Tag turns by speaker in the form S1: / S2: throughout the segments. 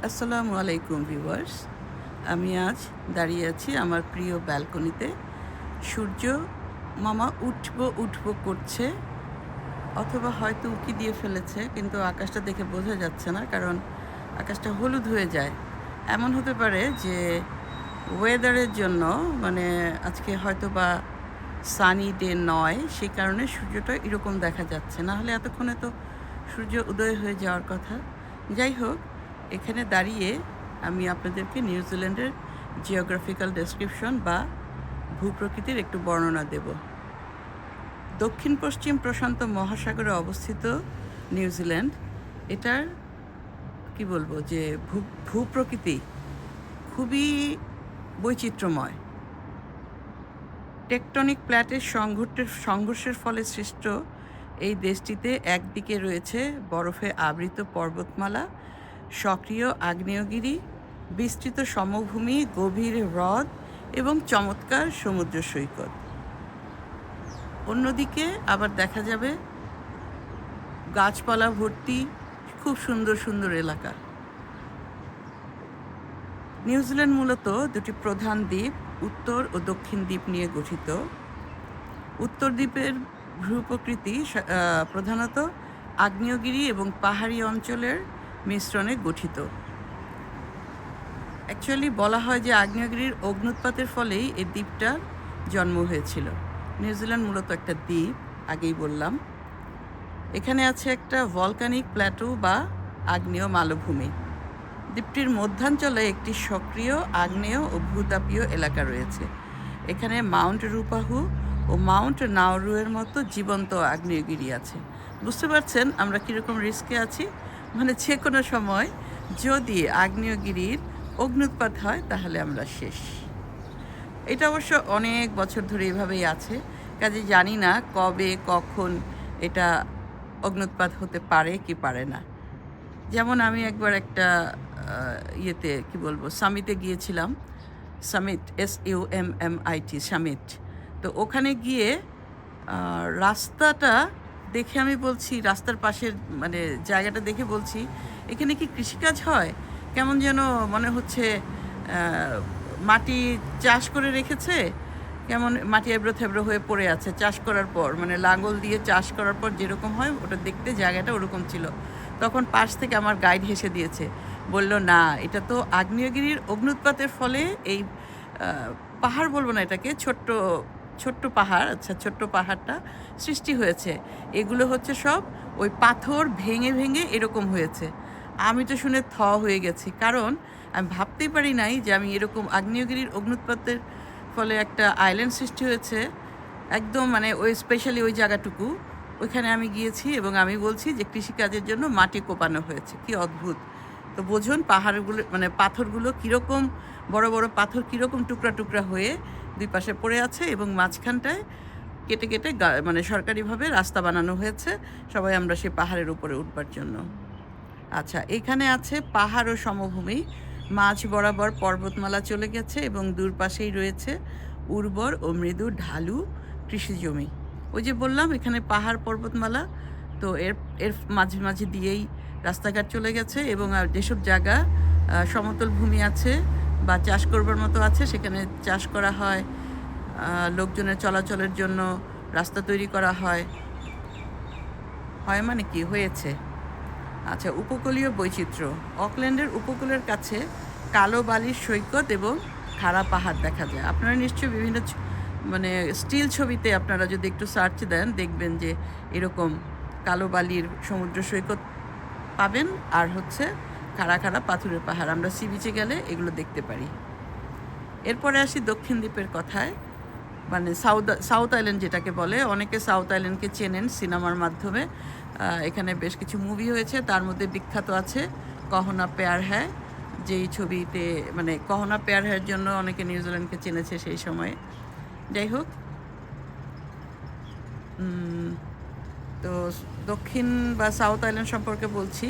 S1: আসসালামু আলাইকুম ভিউয়ার্স। আমি আজ দাঁড়িয়ে আছি আমার প্রিয় ব্যালকনিতে। সূর্য মামা উঠবো উঠবো করছে, অথবা হয়তো উঁকি দিয়ে ফেলেছে, কিন্তু আকাশটা দেখে বোঝা যাচ্ছে না, কারণ আকাশটা হলুদ হয়ে যায়। এমন হতে পারে যে ওয়েদারের জন্য, মানে আজকে হয়তো বা সানি ডে নয়, সেই কারণে সূর্যটা এরকম দেখা যাচ্ছে। না হলে এতক্ষণে তো সূর্য উদয় হয়ে যাওয়ার কথা। যাই হোক, এখানে দাঁড়িয়ে আমি আপনাদেরকে নিউজিল্যান্ডের জিওগ্রাফিক্যাল ডেসক্রিপশন বা ভূপ্রকৃতির একটু বর্ণনা দেব। দক্ষিণ পশ্চিম প্রশান্ত মহাসাগরে অবস্থিত নিউজিল্যান্ড, এটার কি বলবো যে ভূপ্রকৃতি খুবই বৈচিত্র্যময়। টেকটনিক প্ল্যাটের সংঘর্ষের ফলে সৃষ্ট এই দেশটিতে একদিকে রয়েছে বরফে আবৃত পর্বতমালা, সক্রিয় আগ্নেয়গিরি, বিস্তৃত সমভূমি, গভীর হ্রদ এবং চমৎকার সমুদ্র সৈকত। অন্যদিকে আবার দেখা যাবে গাছপালা ভর্তি খুব সুন্দর সুন্দর এলাকা। নিউজিল্যান্ড মূলত দুটি প্রধান দ্বীপ, উত্তর ও দক্ষিণ দ্বীপ নিয়ে গঠিত। উত্তর দ্বীপের ভূপ্রকৃতি প্রধানত আগ্নেয়গিরি এবং পাহাড়ি অঞ্চলের মিশ্রণে গঠিত। অ্যাকচুয়ালি বলা হয় যে আগ্নেয়গিরির অগ্ন্যুৎপাতের ফলেই এই দ্বীপটার জন্ম হয়েছিল। নিউজিল্যান্ড মূলত একটা দ্বীপ, আগেই বললাম। এখানে আছে একটা ভলকানিক প্ল্যাটো বা আগ্নেয় মালভূমি। দ্বীপটির মধ্যাঞ্চলে একটি সক্রিয় আগ্নেয় ও ভূতাপীয় এলাকা রয়েছে। এখানে মাউন্ট রূপাহু ও মাউন্ট নাউরুয়ের মতো জীবন্ত আগ্নেয়গিরি আছে। বুঝতে পারছেন আমরা কীরকম রিস্কে আছি? মানে যে কোনো সময় যদি আগ্নেয়গিরির অগ্ন্যুৎপাত হয় তাহলে আমরা শেষ। এটা অবশ্য অনেক বছর ধরে এভাবেই আছে, কাজে জানি না কবে কখন এটা অগ্ন্যুৎপাত হতে পারে কি পারে না। যেমন আমি একবার একটা ইয়েতে কি বলবো সামিটে গিয়েছিলাম। Summit, SUMMIT, summit. তো ওখানে গিয়ে রাস্তাটা দেখে আমি বলছি, রাস্তার পাশের মানে জায়গাটা দেখে বলছি, এখানে কি কৃষিকাজ হয়? কেমন যেন মনে হচ্ছে মাটি চাষ করে রেখেছে, কেমন মাটি এবড়ো থেবড়ো হয়ে পড়ে আছে চাষ করার পর, মানে লাঙ্গল দিয়ে চাষ করার পর যেরকম হয় ওটা দেখতে জায়গাটা ওরকম ছিল। তখন পাশ থেকে আমার গাইড হেসে দিয়েছে, বলল না, এটা তো আগ্নেয়গিরির অগ্ন্যুৎপাতের ফলে এই পাহাড় বলবো না, এটাকে ছোট্ট ছোট্ট পাহাড়, আচ্ছা ছোট্ট পাহাড়টা সৃষ্টি হয়েছে। এগুলো হচ্ছে সব ওই পাথর ভেঙে ভেঙে এরকম হয়েছে। আমি তো শুনে হয়ে গেছি, কারণ আমি ভাবতেই পারি নাই যে আমি এরকম আগ্নেয়গিরির অগ্ন্যুৎপাতের ফলে একটা আইল্যান্ড সৃষ্টি হয়েছে একদম, মানে ওই স্পেশালি ওই জায়গাটুকু, ওইখানে আমি গিয়েছি এবং আমি বলছি যে কৃষিকাজের জন্য মাটি কোপানো হয়েছে। কি অদ্ভুত! তো বোঝুন পাহাড়গুলো, মানে পাথরগুলো কীরকম বড় বড় পাথর কীরকম টুকরা টুকরা হয়ে দুই পাশে পড়ে আছে, এবং মাঝখানটায় কেটে কেটে মানে সরকারিভাবে রাস্তা বানানো হয়েছে সবাই আমরা সেই পাহাড়ের উপরে উঠবার জন্য। আচ্ছা, এখানে আছে পাহাড় ও সমভূমি, মাঝ বরাবর পর্বতমালা চলে গেছে এবং দূর পাশেই রয়েছে উর্বর ও মৃদু ঢালু কৃষিজমি। ওই যে বললাম এখানে পাহাড় পর্বতমালা, তো এর এর মাঝে মাঝে দিয়েই রাস্তাঘাট চলে গেছে, এবং আর যেসব জায়গা সমতল ভূমি আছে বা চাষ করবার মতো আছে সেখানে চাষ করা হয়, লোকজনের চলাচলের জন্য রাস্তা তৈরি করা হয়। মানে কি হয়েছে? আচ্ছা, উপকূলীয় বৈচিত্র্য। অকল্যান্ডের উপকূলের কাছে কালো বালির সৈকত এবং খাড়া পাহাড় দেখা যায়। আপনারা নিশ্চয়ই বিভিন্ন মানে স্টিল ছবিতে আপনারা যদি একটু সার্চ দেন দেখবেন যে এরকম কালো বালির সমুদ্র সৈকত পাবেন, আর হচ্ছে খাড়া খাড়া পাথরের পাহাড়। আমরা সি বিচে গেলে এগুলো দেখতে পারি। এরপরে আসি দক্ষিণ দ্বীপের কথায়, মানে সাউথ আইল্যান্ড যেটাকে বলে। অনেকে সাউথ আইল্যান্ডকে চেনেন সিনেমার মাধ্যমে। এখানে বেশ কিছু মুভি হয়েছে, তার মধ্যে বিখ্যাত আছে কহনা প্যার হ্যায়, যেই ছবিতে মানে কহনা প্যার হ্যায়ের জন্য অনেকে নিউজিল্যান্ডকে চেনেছে সেই সময়ে। যাই হোক, তো দক্ষিণ বা সাউথ আইল্যান্ড সম্পর্কে বলছি।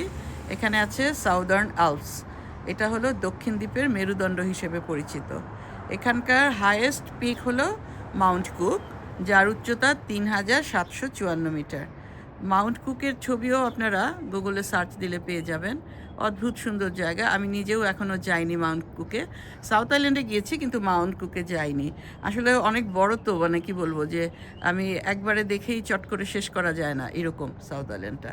S1: এখানে আছে সাউদার্ন আল্পস, এটা হলো দক্ষিণ দ্বীপের মেরুদণ্ড হিসেবে পরিচিত। এখানকার হাইয়েস্ট পিক হলো মাউন্ট কুক, যার উচ্চতা 3754 মিটার। মাউন্ট কুকের ছবিও আপনারা গুগলে সার্চ দিলে পেয়ে যাবেন। অদ্ভুত সুন্দর জায়গা। আমি নিজেও এখনও যাইনি মাউন্ট কুকে। সাউথ আইল্যান্ডে গিয়েছি কিন্তু মাউন্ট কুকে যাইনি। আসলে অনেক বড় তো, মানে কি বলবো, যে আমি একবারে দেখেই চট করে শেষ করা যায় না এরকম সাউথ আইল্যান্ডটা।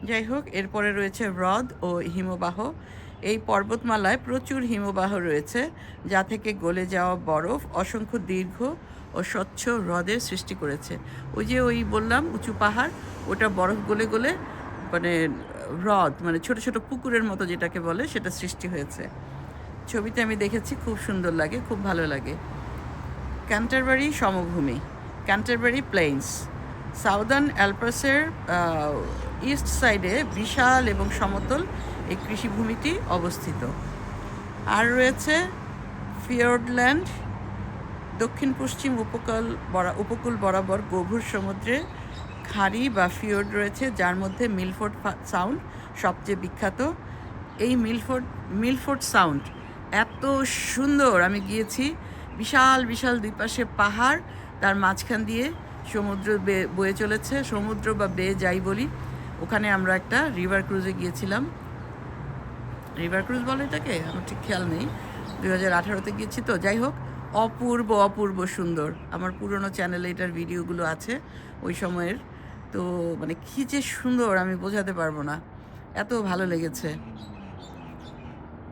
S1: যাই হোক, এরপরে রয়েছে হ্রদ ও হিমবাহ। এই পর্বতমালায় প্রচুর হিমবাহ রয়েছে, যা থেকে গলে যাওয়া বরফ অসংখ্য দীর্ঘ ও স্বচ্ছ হ্রদের সৃষ্টি করেছে। ওই যে ওই বললাম উঁচু পাহাড়, ওটা বরফ গলে গলে মানে হ্রদ, মানে ছোট ছোট পুকুরের মতো যেটাকে বলে, সেটা সৃষ্টি হয়েছে। ছবিতে আমি দেখেছি, খুব সুন্দর লাগে, খুব ভালো লাগে। ক্যান্টারবারি সমভূমি, ক্যান্টারবারি প্লেইনস, সাউদার্ন অ্যালপাসের ইস্ট সাইডে বিশাল এবং সমতল এই কৃষিভূমিটি অবস্থিত। আর রয়েছে ফিওর্ডল্যান্ড, দক্ষিণ পশ্চিম উপকূল বরাবর গভীর সমুদ্রে খাঁড়ি বা ফিওর্ড রয়েছে, যার মধ্যে মিলফোর্ড সাউন্ড সবচেয়ে বিখ্যাত। এই মিলফোর্ড সাউন্ড এত সুন্দর, আমি গিয়েছি। বিশাল বিশাল দুই পাশে পাহাড়, তার মাঝখান দিয়ে সমুদ্র বয়ে চলেছে, সমুদ্র বা বে যাই বলি। ওখানে আমরা একটা রিভার ক্রুজে গিয়েছিলাম। রিভার ক্রুজ বলে এটাকে, আমার ঠিক খেয়াল নেই। 2018-তে গিয়েছি তো। যাই হোক, অপূর্ব অপূর্ব সুন্দর। আমার পুরনো চ্যানেলে এটার ভিডিওগুলো আছে ওই সময়ের। তো মানে কী যে সুন্দর আমি বোঝাতে পারবো না, এত ভালো লেগেছে।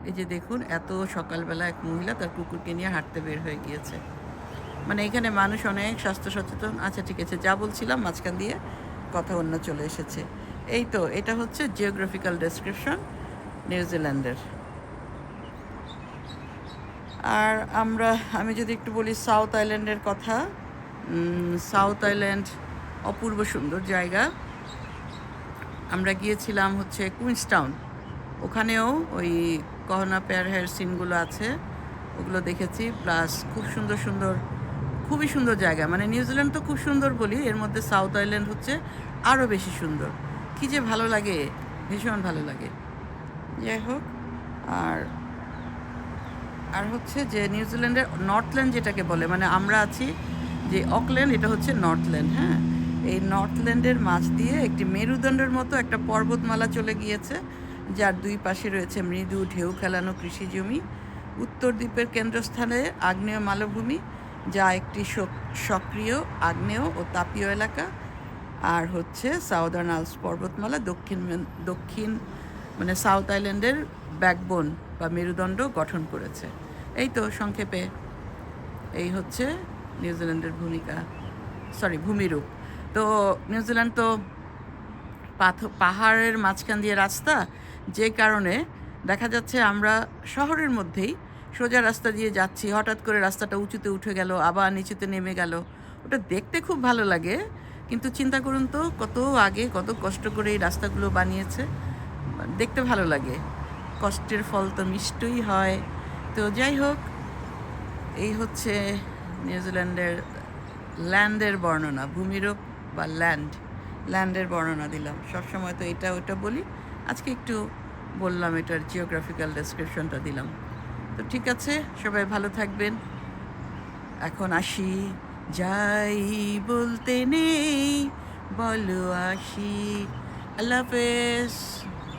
S1: এই যে দেখুন, এত সকালবেলা এক মহিলা তার কুকুরকে নিয়ে হাঁটতে বের হয়ে গিয়েছে। মানে এখানে মানুষ অনেক স্বাস্থ্য সচেতন। আচ্ছা ঠিক আছে, যা বলছিলাম মাঝখান দিয়ে কথা অন্য চলে এসেছে। এই তো, এটা হচ্ছে জিওগ্রাফিক্যাল ডেসক্রিপশন নিউজিল্যান্ডের। আর আমি যদি একটু বলি সাউথ আইল্যান্ডের কথা, সাউথ আইল্যান্ড অপূর্ব সুন্দর জায়গা। আমরা গিয়েছিলাম হচ্ছে কুইন্সটাউন, ওখানেও ওই কহনা পেয়ার হেয়ার সিনগুলো আছে, ওগুলো দেখেছি। প্লাস খুব সুন্দর সুন্দর, খুবই সুন্দর জায়গা। মানে নিউজিল্যান্ড তো খুব সুন্দর বলি, এর মধ্যে সাউথ আইল্যান্ড হচ্ছে আরও বেশি সুন্দর। কী যে ভালো লাগে, ভীষণ ভালো লাগে। যাই হোক, আর হচ্ছে যে নিউজিল্যান্ডের নর্থল্যান্ড যেটাকে বলে, মানে আমরা আছি যে অকল্যান্ড, এটা হচ্ছে নর্থল্যান্ড। হ্যাঁ, এই নর্থল্যান্ডের মাঝ দিয়ে একটি মেরুদণ্ডের মতো একটা পর্বতমালা চলে গিয়েছে, যার দুই পাশে রয়েছে মৃদু ঢেউ খেলানো কৃষি জমি। উত্তর দ্বীপের কেন্দ্রস্থানে আগ্নেয় মালভূমি, যা একটি সক্রিয় আগ্নেয় ও তাপীয় এলাকা। আর হচ্ছে সাউদার্ন আলস পর্বতমালা দক্ষিণ মানে সাউথ আইল্যান্ডের ব্যাকবোন বা মেরুদণ্ড গঠন করেছে। এই তো সংক্ষেপে এই হচ্ছে নিউজিল্যান্ডের ভূমিরূপ। তো নিউজিল্যান্ড তো পাহাড়ের মাঝখান দিয়ে রাস্তা, যে কারণে দেখা যাচ্ছে আমরা শহরের মধ্যেই সোজা রাস্তা দিয়ে যাচ্ছি, হঠাৎ করে রাস্তাটা উঁচুতে উঠে গেল, আবার নিচুতে নেমে গেল। ওটা দেখতে খুব ভালো লাগে, কিন্তু চিন্তা করুন তো কত আগে কত কষ্ট করে এই রাস্তাগুলো বানিয়েছে। দেখতে ভালো লাগে, কষ্টের ফল তো মিষ্টই হয়। তো যাই হোক, এই হচ্ছে নিউজিল্যান্ডের ল্যান্ডের বর্ণনা, ভূমিরূপ বা ল্যান্ডের বর্ণনা দিলাম। সবসময় তো এটা ওটা বলি, আজকে একটু বললাম, এটার জিওগ্রাফিক্যাল ডেসক্রিপশনটা দিলাম। তো ঠিক আছে, সবাই ভালো থাকবেন। এখন আসি, যাই বলতে নেই, বলো আসি। আল্লাহ হাফেজ।